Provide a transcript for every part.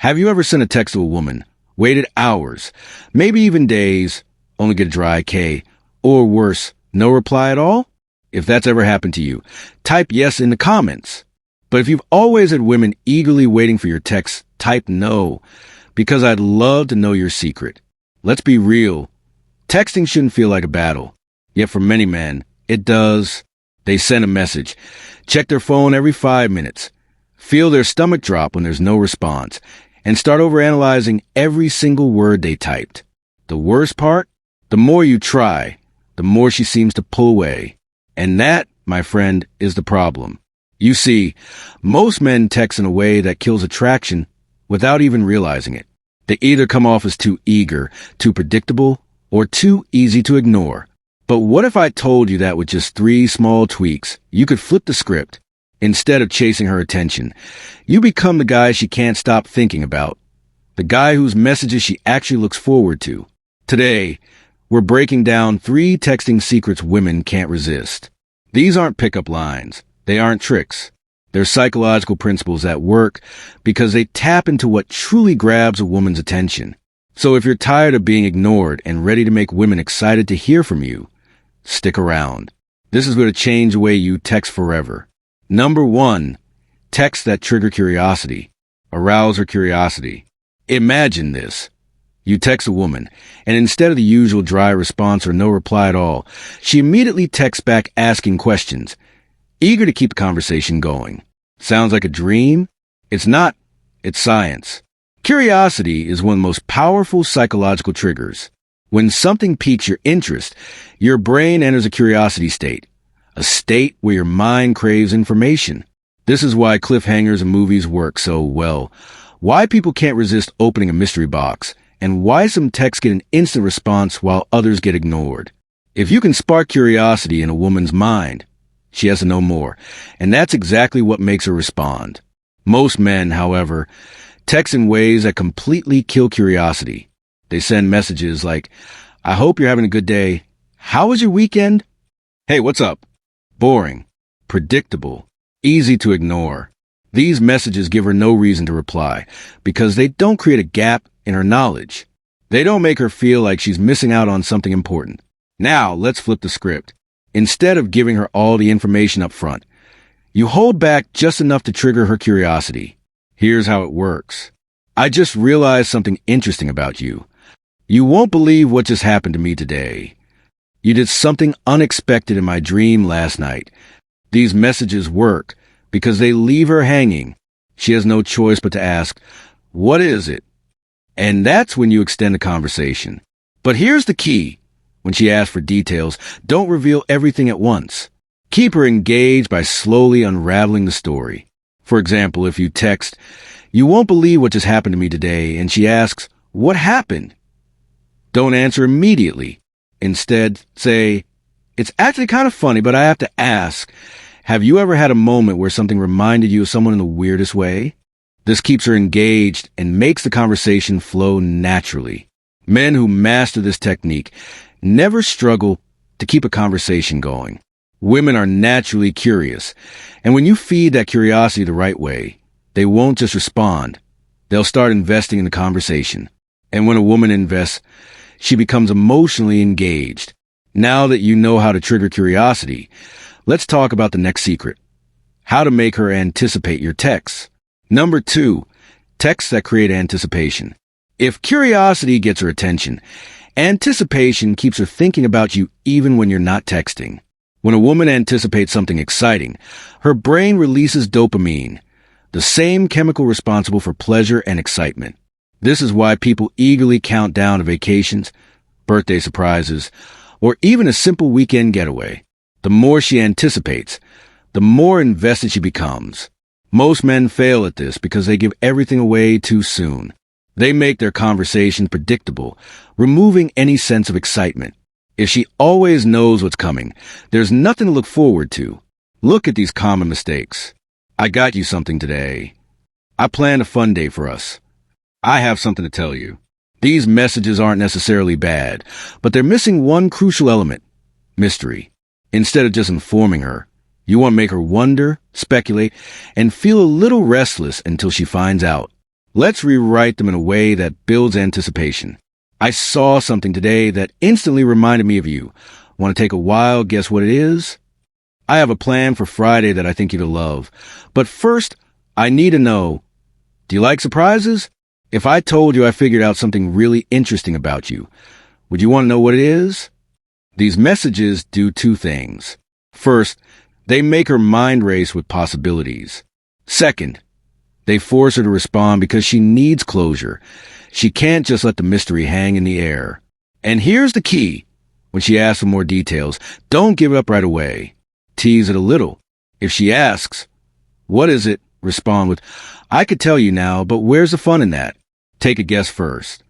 Have you ever sent a text to a woman, waited hours, maybe even days, only get a dry K, or worse, no reply at all? If that's ever happened to you, type yes in the comments. But if you've always had women eagerly waiting for your text, type no, because I'd love to know your secret. Let's be real. Texting shouldn't feel like a battle. Yet for many men, it does. They send a message, check their phone every 5 minutes, feel their stomach drop when there's no response, and start overanalyzing every single word they typed. The worst part? The more you try, the more she seems to pull away. And that, my friend, is the problem. You see, most men text in a way that kills attraction without even realizing it. They either come off as too eager, too predictable, or too easy to ignore. But what if I told you that with just 3 small tweaks, you could flip the script? Instead of chasing her attention, you become the guy she can't stop thinking about. The guy whose messages she actually looks forward to. Today, we're breaking down 3 texting secrets women can't resist. These aren't pickup lines. They aren't tricks. They're psychological principles that work because they tap into what truly grabs a woman's attention. So if you're tired of being ignored and ready to make women excited to hear from you, stick around. This is going to change the way you text forever. Number 1, texts that trigger curiosity. Arouse her curiosity. Imagine this. You text a woman, and instead of the usual dry response or no reply at all, she immediately texts back asking questions, eager to keep the conversation going. Sounds like a dream? It's not. It's science. Curiosity is one of the most powerful psychological triggers. When something piques your interest, your brain enters a curiosity state, a state where your mind craves information. This is why cliffhangers in movies work so well, why people can't resist opening a mystery box, and why some texts get an instant response while others get ignored. If you can spark curiosity in a woman's mind, she has to know more, and that's exactly what makes her respond. Most men, however, text in ways that completely kill curiosity. They send messages like, I hope you're having a good day. How was your weekend? Hey, what's up? Boring, predictable, easy to ignore. These messages give her no reason to reply because they don't create a gap in her knowledge. They don't make her feel like she's missing out on something important. Now, let's flip the script. Instead of giving her all the information up front, you hold back just enough to trigger her curiosity. Here's how it works. I just realized something interesting about you. You won't believe what just happened to me today. You did something unexpected in my dream last night. These messages work because they leave her hanging. She has no choice but to ask, what is it? And that's when you extend the conversation. But here's the key. When she asks for details, don't reveal everything at once. Keep her engaged by slowly unraveling the story. For example, if you text, you won't believe what just happened to me today, and she asks, what happened? Don't answer immediately. Instead, say, it's actually kind of funny, but I have to ask, have you ever had a moment where something reminded you of someone in the weirdest way? This keeps her engaged and makes the conversation flow naturally. Men who master this technique never struggle to keep a conversation going. Women are naturally curious, and when you feed that curiosity the right way, they won't just respond. They'll start investing in the conversation. And when a woman invests, she becomes emotionally engaged. Now that you know how to trigger curiosity, let's talk about the next secret. How to make her anticipate your texts. Number 2, texts that create anticipation. If curiosity gets her attention, anticipation keeps her thinking about you even when you're not texting. When a woman anticipates something exciting, her brain releases dopamine, the same chemical responsible for pleasure and excitement. This is why people eagerly count down to vacations, birthday surprises, or even a simple weekend getaway. The more she anticipates, the more invested she becomes. Most men fail at this because they give everything away too soon. They make their conversations predictable, removing any sense of excitement. If she always knows what's coming, there's nothing to look forward to. Look at these common mistakes. I got you something today. I planned a fun day for us. I have something to tell you. These messages aren't necessarily bad, but they're missing one crucial element, mystery. Instead of just informing her, you want to make her wonder, speculate, and feel a little restless until she finds out. Let's rewrite them in a way that builds anticipation. I saw something today that instantly reminded me of you. Want to take a wild guess what it is? I have a plan for Friday that I think you'll love. But first, I need to know, do you like surprises? If I told you I figured out something really interesting about you, would you want to know what it is? These messages do two things. First, they make her mind race with possibilities. Second, they force her to respond because she needs closure. She can't just let the mystery hang in the air. And here's the key. When she asks for more details, don't give it up right away. Tease it a little. If she asks, "What is it?" respond with, "I could tell you now, but where's the fun in that?" Take a guess first.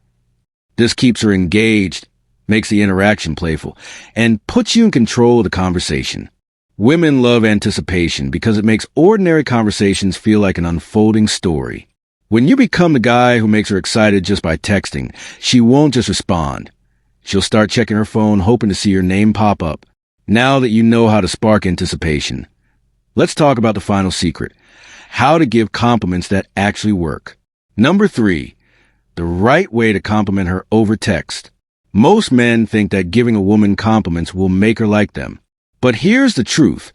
This keeps her engaged, makes the interaction playful, and puts you in control of the conversation. Women love anticipation because it makes ordinary conversations feel like an unfolding story. When you become the guy who makes her excited just by texting, she won't just respond. She'll start checking her phone, hoping to see your name pop up. Now that you know how to spark anticipation, let's talk about the final secret: how to give compliments that actually work. Number 3, the right way to compliment her over text. Most men think that giving a woman compliments will make her like them. But here's the truth.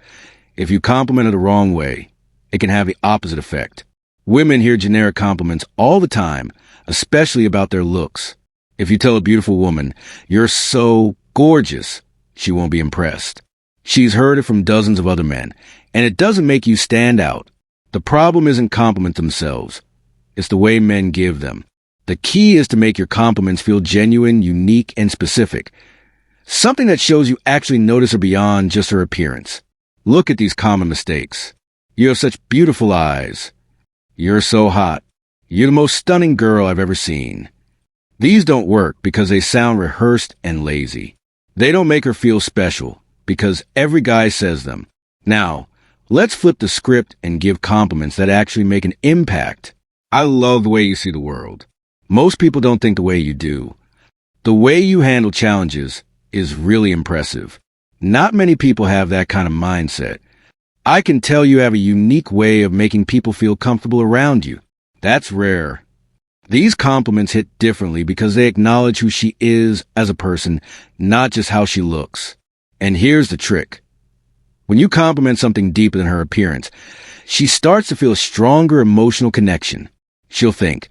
If you compliment her the wrong way, it can have the opposite effect. Women hear generic compliments all the time, especially about their looks. If you tell a beautiful woman, "You're so gorgeous," she won't be impressed. She's heard it from dozens of other men, and it doesn't make you stand out. The problem isn't compliments themselves. It's the way men give them. The key is to make your compliments feel genuine, unique, and specific. Something that shows you actually notice her beyond just her appearance. Look at these common mistakes. "You have such beautiful eyes." "You're so hot." "You're the most stunning girl I've ever seen." These don't work because they sound rehearsed and lazy. They don't make her feel special because every guy says them. Now, let's flip the script and give compliments that actually make an impact. "I love the way you see the world." Most people don't think the way you do. The way you handle challenges is really impressive. Not many people have that kind of mindset. "I can tell you have a unique way of making people feel comfortable around you." That's rare. These compliments hit differently because they acknowledge who she is as a person, not just how she looks. And here's the trick. When you compliment something deeper than her appearance, she starts to feel a stronger emotional connection. She'll think,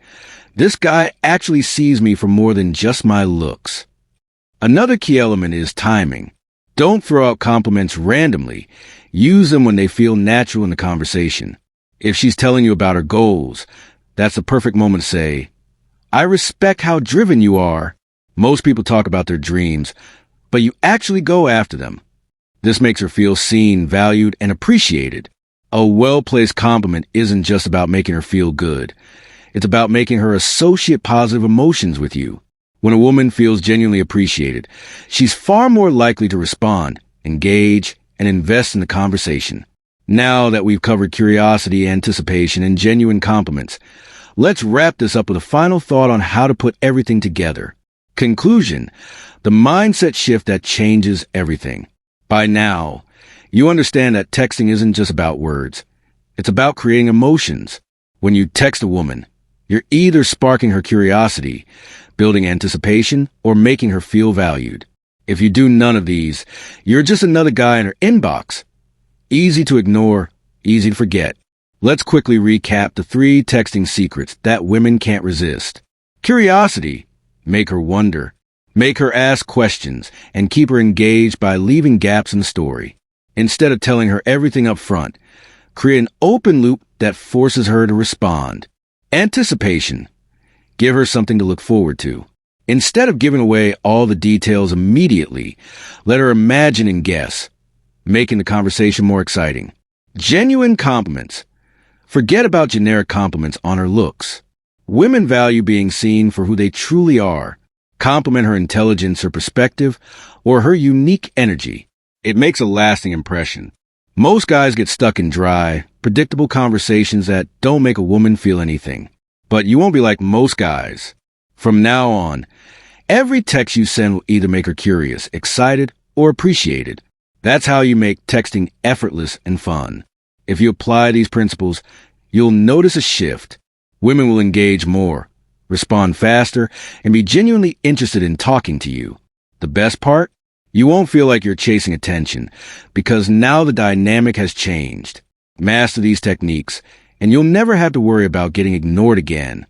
"This guy actually sees me for more than just my looks." Another key element is timing. Don't throw out compliments randomly. Use them when they feel natural in the conversation. If she's telling you about her goals, that's the perfect moment to say, "I respect how driven you are." Most people talk about their dreams, but you actually go after them. This makes her feel seen, valued, and appreciated. A well-placed compliment isn't just about making her feel good. It's about making her associate positive emotions with you. When a woman feels genuinely appreciated, she's far more likely to respond, engage, and invest in the conversation. Now that we've covered curiosity, anticipation, and genuine compliments, let's wrap this up with a final thought on how to put everything together. Conclusion: the mindset shift that changes everything. By now, you understand that texting isn't just about words. It's about creating emotions. When you text a woman, you're either sparking her curiosity, building anticipation, or making her feel valued. If you do none of these, you're just another guy in her inbox. Easy to ignore, easy to forget. Let's quickly recap the 3 texting secrets that women can't resist. Curiosity. Make her wonder. Make her ask questions, and keep her engaged by leaving gaps in the story. Instead of telling her everything up front, create an open loop that forces her to respond. Anticipation. Give her something to look forward to. Instead of giving away all the details immediately, let her imagine and guess, making the conversation more exciting. Genuine compliments. Forget about generic compliments on her looks. Women value being seen for who they truly are. Compliment her intelligence, her perspective, or her unique energy. It makes a lasting impression. Most guys get stuck in dry, predictable conversations that don't make a woman feel anything. But you won't be like most guys. From now on, every text you send will either make her curious, excited, or appreciated. That's how you make texting effortless and fun. If you apply these principles, you'll notice a shift. Women will engage more, respond faster, and be genuinely interested in talking to you. The best part? You won't feel like you're chasing attention, because now the dynamic has changed. Master these techniques, and you'll never have to worry about getting ignored again.